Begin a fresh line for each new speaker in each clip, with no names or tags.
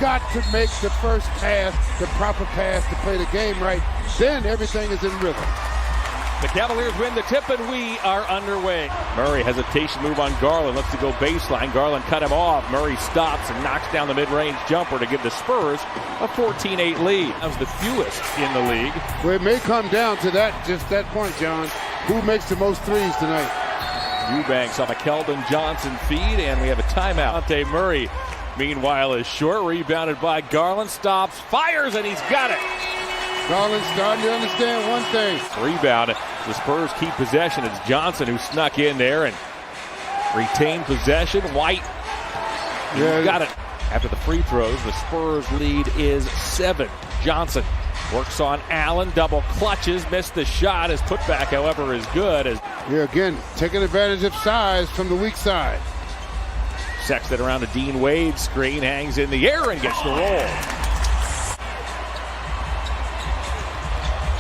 got to make the first pass, the proper pass to play the game right. Then everything is in rhythm.
The Cavaliers win the tip, and we are underway. Murray, hesitation move on Garland. Looks to go baseline. Garland cut him off. Murray stops and knocks down the mid-range jumper to give the Spurs a 14-8 lead. That was the fewest in the league.
Well, it may come down to that, just that point, John. Who makes the most threes tonight?
Eubanks off a Keldon Johnson feed, and we have a timeout. Dante Murray, meanwhile, is short. Rebounded by Garland. Stops, fires, and he's got it.
Garland's starting to understand one thing.
Rebound. The Spurs keep possession. It's Johnson who snuck in there and retained possession. White got it. After the free throws, the Spurs lead is 7. Johnson works on Allen. Double clutches. Missed the shot. His putback, however, is good.
Again, taking advantage of size from the weak side.
Sexton around a Dean Wade screen. Hangs in the air and gets the roll.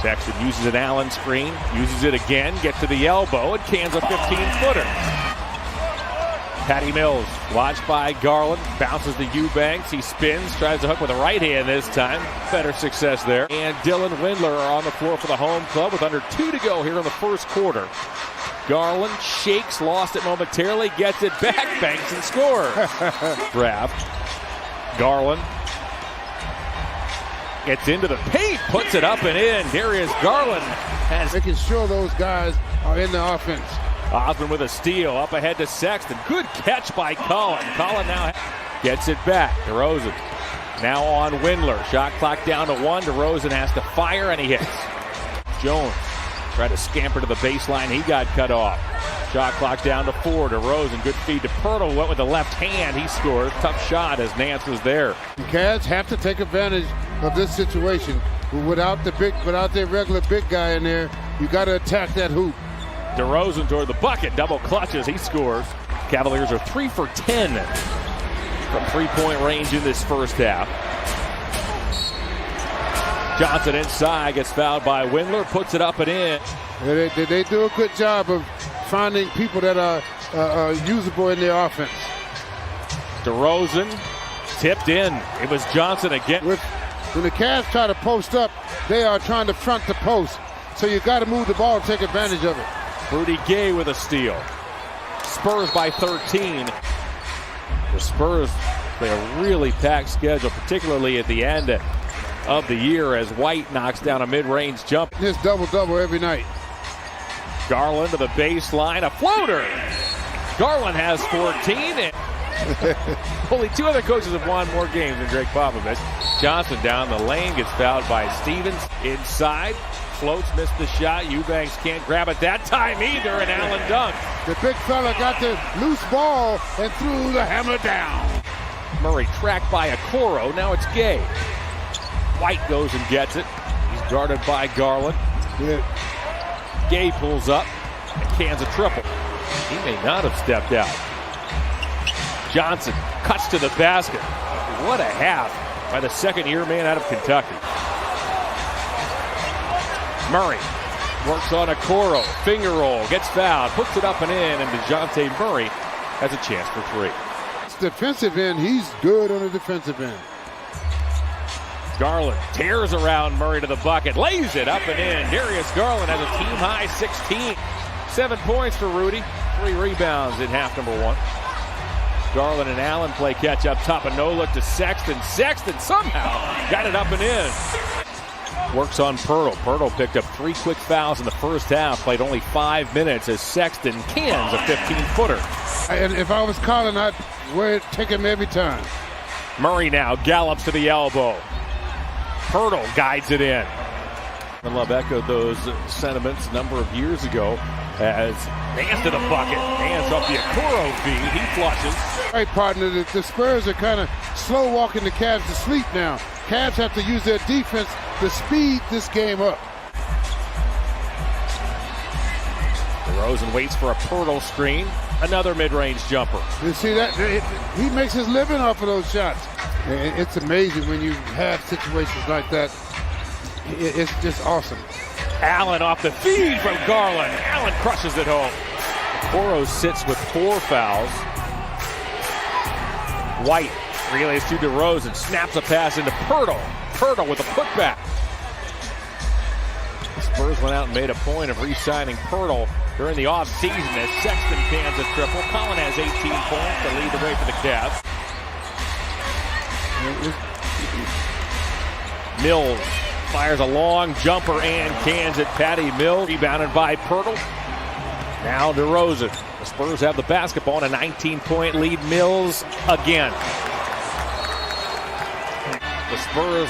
Sexton uses an Allen screen, uses it again, gets to the elbow, and cans a 15-footer. Patty Mills, watched by Garland, bounces to Eubanks. He spins, tries to hook with the right hand this time. Better success there. And Dylan Windler are on the floor for the home club with under 2 to go here in the first quarter. Garland shakes, lost it momentarily, gets it back, banks and scores. Draft. Garland. Gets into the paint, puts it up and in. Darius Garland has
making sure those guys are in the offense.
Osborne with a steal, up ahead to Sexton. Good catch by Collin. Collin now gets it back. DeRozan now on Windler. Shot clock down to 1. DeRozan has to fire, and he hits. Jones tried to scamper to the baseline. He got cut off. Shot clock down to 4. DeRozan, good feed to Pirtle. Went with the left hand. He scores. Tough shot as Nance was there.
The Cavs have to take advantage of this situation. Without their regular big guy in there, you got to attack that hoop.
DeRozan toward the bucket. Double clutches. He scores. Cavaliers are 3 for 10 from three-point range in this first half. Johnson inside, gets fouled by Windler, puts it up and in.
They do a good job of finding people that are usable in their offense.
DeRozan tipped in. It was Johnson again.
When the Cavs try to post up, they are trying to front the post. So you got to move the ball and take advantage of it.
Rudy Gay with a steal. Spurs by 13. The Spurs play a really packed schedule, particularly at the end of the year as White knocks down a mid-range jump.
This double-double every night.
Garland to the baseline, a floater. Garland has 14. Only 2 other coaches have won more games than Greg Popovich. Johnson down the lane, gets fouled by Stevens. Inside, floats, missed the shot. Eubanks can't grab it that time either, and Allen dunks.
The big fella got the loose ball and threw the hammer down.
Murray tracked by Okoro, now it's Gay. White goes and gets it. He's guarded by Garland.
Yeah.
Gay pulls up and cans a triple. He may not have stepped out. Johnson cuts to the basket. What a half by the second-year man out of Kentucky. Murray works on Okoro. Finger roll, gets fouled, puts it up and in, and DeJounte Murray has a chance for 3.
It's defensive end. He's good on the defensive end.
Garland tears around Murray to the bucket, lays it up and in. Darius Garland has a team-high 16. 7 points for Rudy, 3 rebounds in half number 1. Garland and Allen play catch up top, a no-look to Sexton. Sexton somehow got it up and in. Works on Pirtle. Pirtle picked up 3 quick fouls in the first half, played only 5 minutes as Sexton cans a 15-footer.
And if I was calling, I'd take him every time.
Murray now gallops to the elbow. Pirtle guides it in. And Love echoed those sentiments a number of years ago as Nance to the bucket. Nance off the Okoro feed. He flushes.
All right, partner, the Spurs are kind of slow walking the Cavs to sleep now. Cavs have to use their defense to speed this game up.
DeRozan waits for a Pirtle screen. Another mid-range jumper.
You see that? He makes his living off of those shots. It's amazing when you have situations like that. It's just awesome.
Allen off the feed from Garland. Allen crushes it home. Okoro sits with 4 fouls. White Relays to DeRozan. Snaps a pass into Pirtle. Pirtle with a putback. The Spurs went out and made a point of re-signing Pirtle during the offseason as Sexton cans a triple. Collin has 18 points to lead the way for the Cavs. Mills fires a long jumper and cans it. Patty Mills rebounded by Pirtle. Now DeRozan. The Spurs have the basketball and a 19-point lead. Mills again. The Spurs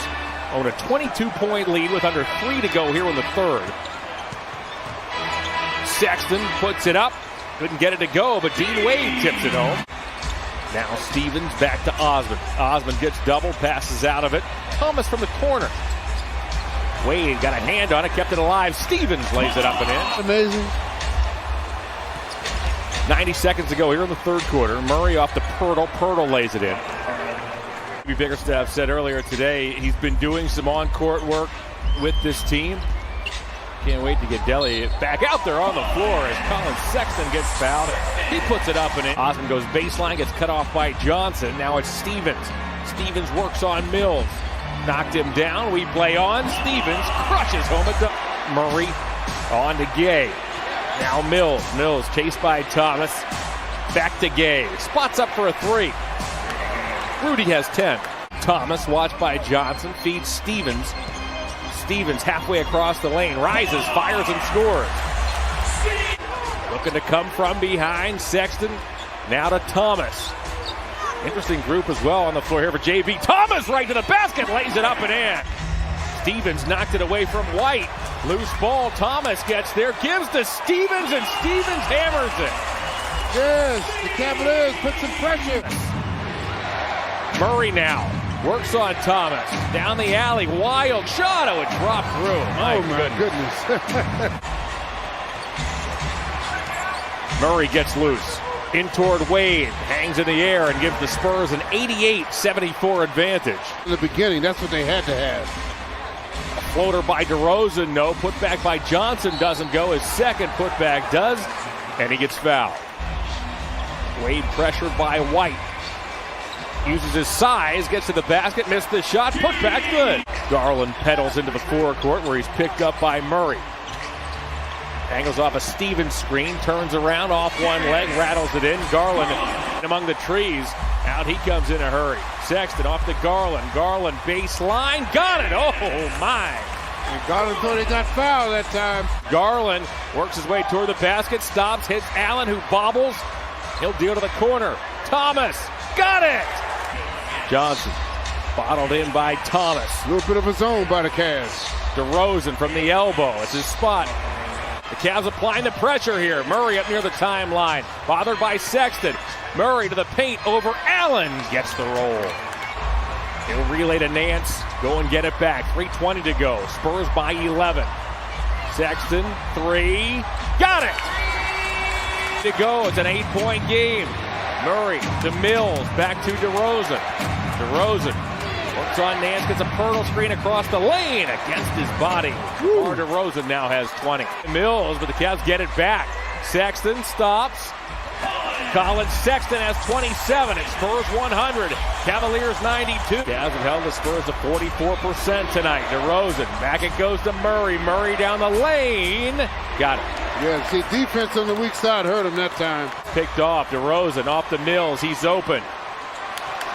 own a 22-point lead with under 3 to go here in the third. Sexton puts it up. Couldn't get it to go, but Dean Wade tips it home. Now Stevens back to Osman. Osman gets double, passes out of it. Thomas from the corner. Wade got a hand on it, kept it alive. Stevens lays it up and in.
Amazing.
90 seconds to go here in the third quarter. Murray off to Pirtle. Pirtle lays it in. Bickerstaff said earlier today he's been doing some on-court work with this team. Can't wait to get Delly back out there on the floor as Colin Sexton gets fouled. He puts it up and in. Osman goes baseline, gets cut off by Johnson. Now it's Stevens. Stevens works on Mills. Knocked him down. We play on. Stevens crushes home at the Murray on to Gay. Now Mills. Mills chased by Thomas. Back to Gay. Spots up for a three. Rudy has 10. Thomas watched by Johnson. Feeds Stevens. Stevens halfway across the lane. Rises, fires, and scores. Looking to come from behind. Sexton now to Thomas. Interesting group as well on the floor here for JB. Thomas right to the basket. Lays it up and in. Stevens knocked it away from White. Loose ball. Thomas gets there. Gives to Stevens, and Stevens hammers it.
Yes, the Cavaliers put some pressure.
Murray now works on Thomas. Down the alley. Wild shot. Oh, it dropped through.
My goodness.
Murray gets loose. In toward Wade. Hangs in the air and gives the Spurs an 88-74 advantage.
In the beginning, that's what they had to have.
A floater by DeRozan, no. Putback by Johnson doesn't go. His second putback does, and he gets fouled. Wade pressured by White. Uses his size, gets to the basket, missed the shot, putback good. Garland pedals into the forecourt where he's picked up by Murray. Angles off a Stevens screen, turns around off one leg, rattles it in. Garland among the trees. Out he comes in a hurry. Sexton off to Garland. Garland baseline. Got it. Oh, my.
And Garland thought he got fouled that time.
Garland works his way toward the basket. Stops, hits Allen, who bobbles. He'll deal to the corner. Thomas. Got it. Johnson. Bottled in by Thomas.
A little bit of a zone by the Cavs.
DeRozan from the elbow. It's his spot. The Cavs applying the pressure here. Murray up near the timeline. Bothered by Sexton. Murray to the paint over Allen. Gets the roll. He'll relay to Nance. Go and get it back. 3:20 to go. Spurs by 11. Sexton, three. Got it! To go. It's an 8-point game. Murray to Mills. Back to DeRozan. DeRozan works on Nance. Gets a Pirtle screen across the lane against his body. Or DeRozan now has 20. Mills, but the Cavs get it back. Sexton stops. Colin Sexton has 27. It's Spurs 100. Cavaliers 92. Cavs have held the Spurs to 44% tonight. DeRozan. Back it goes to Murray. Murray down the lane. Got it.
Yeah, see, defense on the weak side hurt him that time.
Picked off. DeRozan off the Mills. He's open.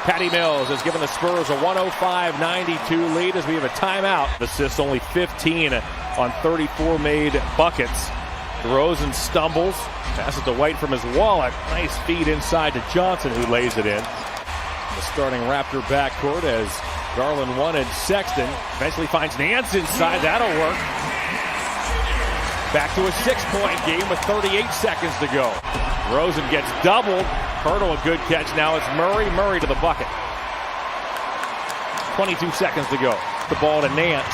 Patty Mills has given the Spurs a 105-92 lead as we have a timeout. Assists only 15 on 34 made buckets. DeRozan stumbles. Passes to White from his wallet. Nice feed inside to Johnson, who lays it in. The starting Raptor backcourt as Garland wanted Sexton. Eventually finds Nance inside. That'll work. Back to a 6-point game with 38 seconds to go. DeRozan gets doubled. Pirtle a good catch. Now it's Murray. Murray to the bucket. 22 seconds to go. The ball to Nance.